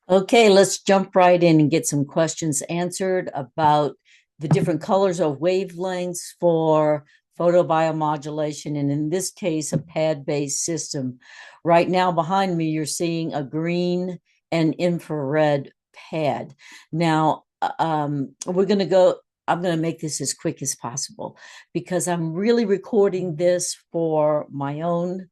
Okay, let's jump right in and get some questions answered about the different colors of wavelengths for photobiomodulation, and in this case, a pad-based system. Right now, behind me, you're seeing a green and infrared pad. Now, we're going to go. I'm going to make this as quick as possible because I'm really recording this for my own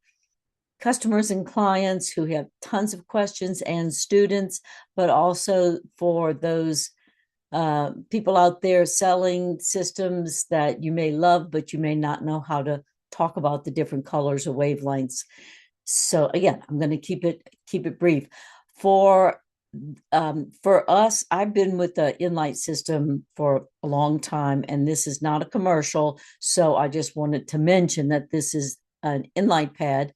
customers and clients who have tons of questions and students, but also for those people out there selling systems that you may love, but you may not know how to talk about the different colors or wavelengths. So again, I'm going to keep it brief. For us, I've been with the InLight system for a long time, and this is not a commercial. So I just wanted to mention that this is an InLight pad,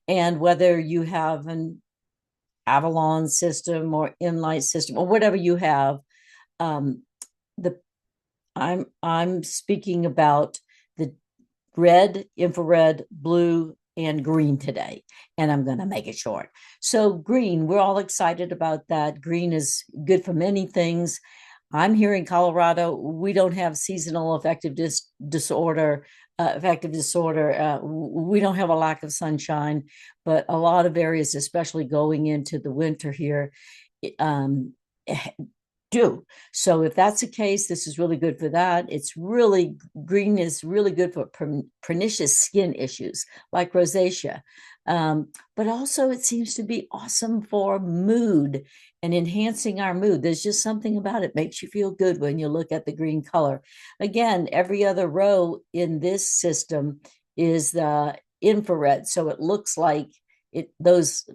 and whether you have an Avalon system or InLight system or whatever you have, um, the I'm speaking about the red, infrared, blue, and green today, and I'm going to make it short. So green, we're all excited about that. Green is good for many things. I'm here in Colorado. We don't have seasonal disorder. We don't have a lack of sunshine, but a lot of areas, especially going into the winter here, um, do. So if that's the case, this is really good for that. Green is really good for pernicious skin issues like rosacea. But also it seems to be awesome for mood and enhancing our mood. There's just something about it makes you feel good when you look at the green color. Again, every other row in this system is the infrared. So it looks like those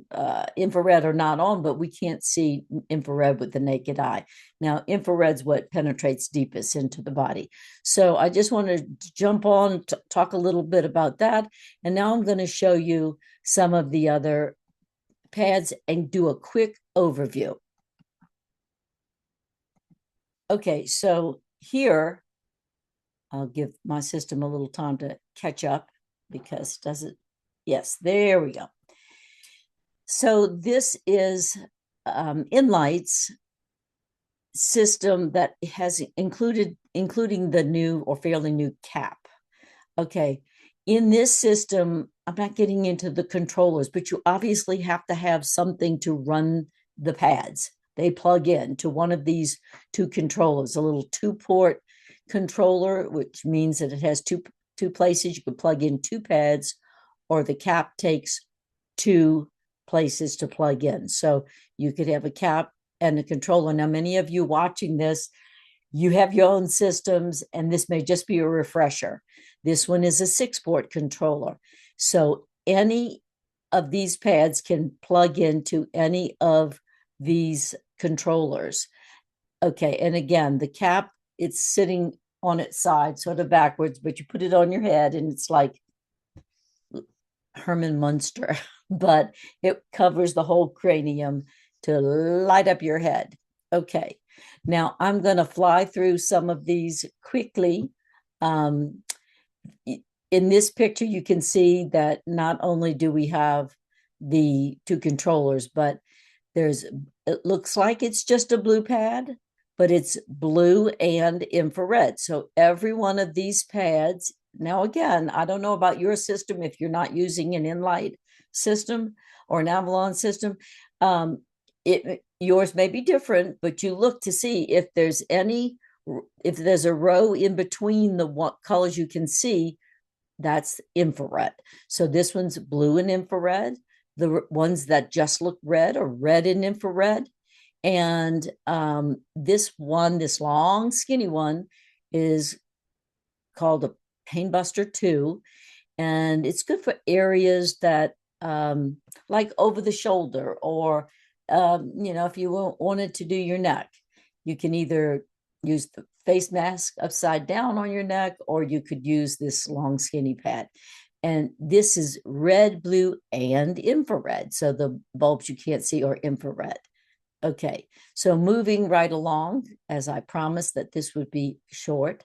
infrared are not on, but we can't see infrared with the naked eye. Now, infrared's what penetrates deepest into the body. So I just want to jump on, talk a little bit about that. And now I'm going to show you some of the other pads and do a quick overview. Okay, so here, I'll give my system a little time to catch up because yes, there we go. So this is InLight's system that has including the new or fairly new cap. Okay, in this system, I'm not getting into the controllers, but you obviously have to have something to run the pads. They plug in to one of these two controllers, a little 2-port controller, which means that it has two places you can plug in two pads, or the cap takes two places to plug in. So you could have a cap and a controller. Now, many of you watching this, you have your own systems, and this may just be a refresher. This one is a 6-port controller. So any of these pads can plug into any of these controllers. Okay, and again, the cap, it's sitting on its side, sort of backwards, but you put it on your head, and it's like Herman Munster, but it covers the whole cranium to light up your head. Okay, now I'm going to fly through some of these quickly. In this picture, you can see that not only do we have the two controllers, but it looks like it's just a blue pad, but it's blue and infrared. So every one of these pads, now again, I don't know about your system if you're not using an InLight system or an Avalon system. Yours may be different, but you look to see if there's a row in between the colors you can see, that's infrared. So this one's blue and infrared. The ones that just look red are red and infrared. And this long skinny one is called a Painbuster 2, and it's good for areas that like over the shoulder, or if you wanted to do your neck, you can either use the face mask upside down on your neck, or you could use this long skinny pad. And this is red, blue, and infrared. So the bulbs you can't see are infrared. Okay, so moving right along, as I promised that this would be short,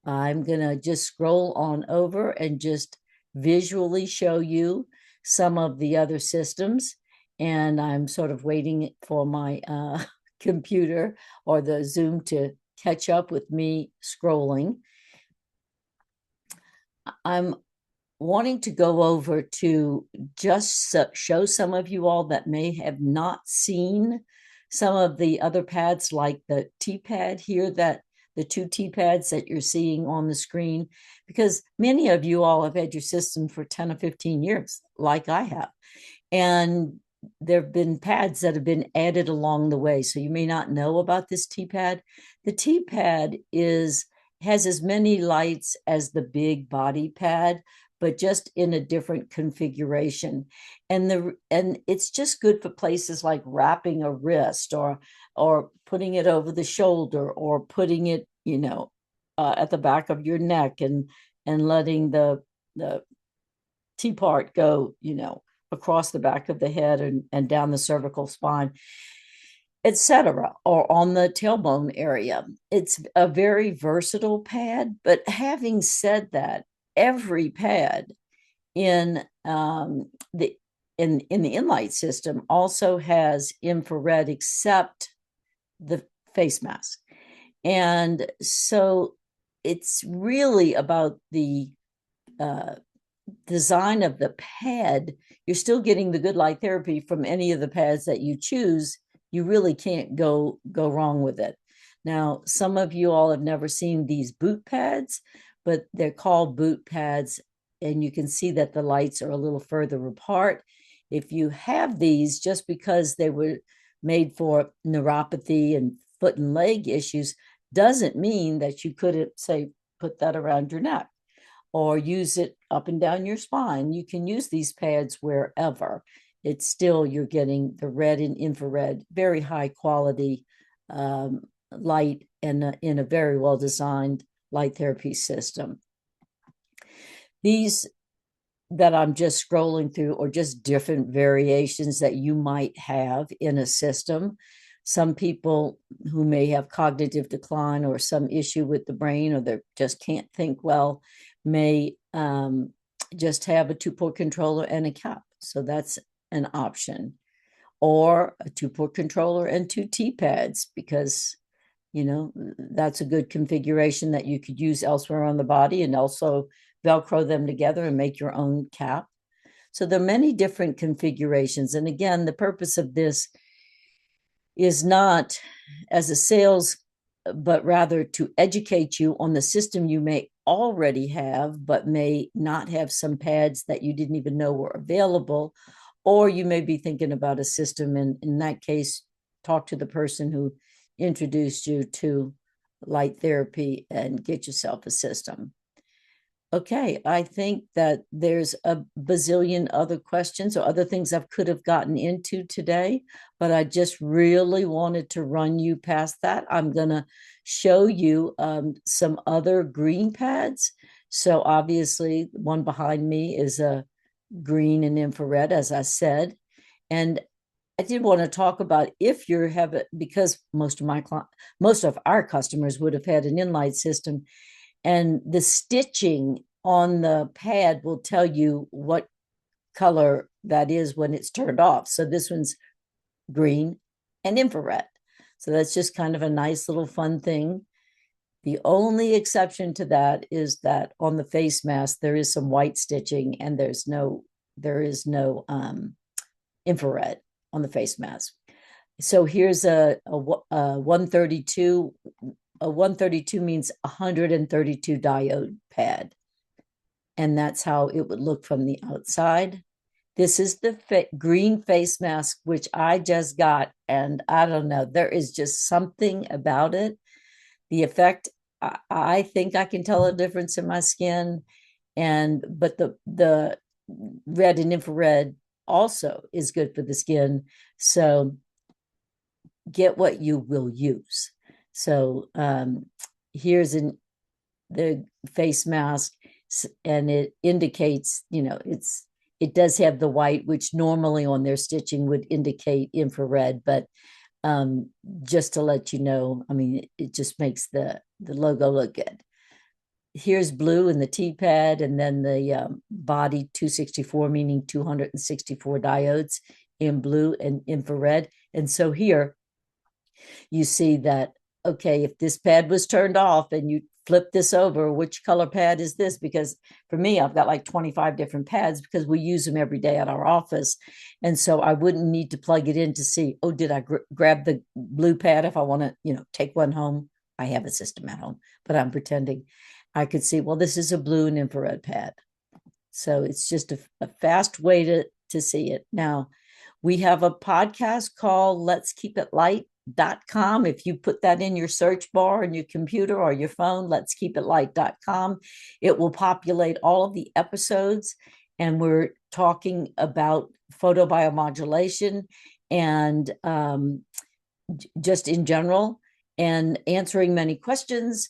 I'm going to just scroll on over and just visually show you some of the other systems. and I'm sort of waiting for my computer or the Zoom to catch up with me scrolling. I'm wanting to go over to just show some of you all that may have not seen some of the other pads, like the T-pad here, that the two T-pads that you're seeing on the screen, because many of you all have had your system for 10 or 15 years, like I have. And there have been pads that have been added along the way. So you may not know about this T-pad. The T-pad has as many lights as the big body pad, but just in a different configuration. And it's just good for places like wrapping a wrist or putting it over the shoulder or putting it, at the back of your neck and letting the T part go, across the back of the head and down the cervical spine, etc., or on the tailbone area. It's a very versatile pad. But having said that, every pad in the InLight system also has infrared, except the face mask. And so it's really about the design of the pad. You're still getting the good light therapy from any of the pads that you choose. You really can't go wrong with it. Now, some of you all have never seen these boot pads, but they're called boot pads, and you can see that the lights are a little further apart. If you have these, just because they were made for neuropathy and foot and leg issues, doesn't mean that you couldn't, say, put that around your neck or use it up and down your spine. You can use these pads wherever. It's still, you're getting the red and infrared, very high quality light, and in a very well designed light therapy system. These that I'm just scrolling through are just different variations that you might have in a system. Some people who may have cognitive decline or some issue with the brain, or they just can't think well, may just have a 2-port controller and a cap. So that's an option. Or a 2-port controller and 2 T-pads, because that's a good configuration that you could use elsewhere on the body, and also Velcro them together and make your own cap. So there are many different configurations. And again, the purpose of this is not as a sales, but rather to educate you on the system you may already have, but may not have some pads that you didn't even know were available. Or you may be thinking about a system, and in that case, talk to the person who introduced you to light therapy and get yourself a system. Okay, I think that there's a bazillion other questions or other things I could have gotten into today, but I just really wanted to run you past that. I'm going to show you some other green pads. So obviously, one behind me is a green and infrared, as I said. And I did want to talk about, if you have it, because most of our customers would have had an InLight system, and the stitching on the pad will tell you what color that is when it's turned off. So this one's green and infrared. So that's just kind of a nice little fun thing. The only exception to that is that on the face mask, there is some white stitching, and there is no infrared on the face mask. So here's a 132. A 132 means 132 diode pad. And that's how it would look from the outside. This is the green face mask, which I just got. And I don't know, there is just something about it. The effect, I think I can tell a difference in my skin. But the red and infrared also is good for the skin. So get what you will use. So here's the face mask, and it indicates, it does have the white, which normally on their stitching would indicate infrared, but just to let you know, I mean, it just makes the logo look good. Here's blue in the T-pad, and then the body 264, meaning 264 diodes in blue and infrared. And so here you see that, okay, if this pad was turned off and you flip this over, which color pad is this? Because for me, I've got like 25 different pads because we use them every day at our office. And so I wouldn't need to plug it in to see, oh, did I grab the blue pad if I want to, take one home? I have a system at home, but I'm pretending. I could see, well, this is a blue and infrared pad. So it's just a fast way to see it. Now, we have a podcast called Let's Keep It Light.com. If you put that in your search bar on your computer or your phone, Let's Keep It Light.com, it will populate all of the episodes. And we're talking about photobiomodulation and just in general, and answering many questions.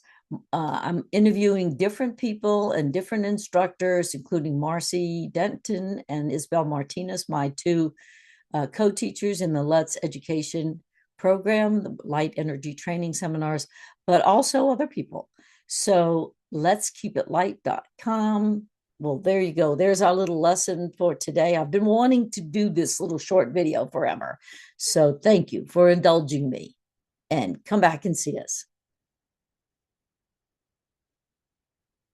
I'm interviewing different people and different instructors, including Marcy Denton and Isabel Martinez, my two co-teachers in the Let's Education program, the light energy training seminars, but also other people. So let's keep it light.com. Well, there you go. There's our little lesson for today. I've been wanting to do this little short video forever. So thank you for indulging me, and come back and see us.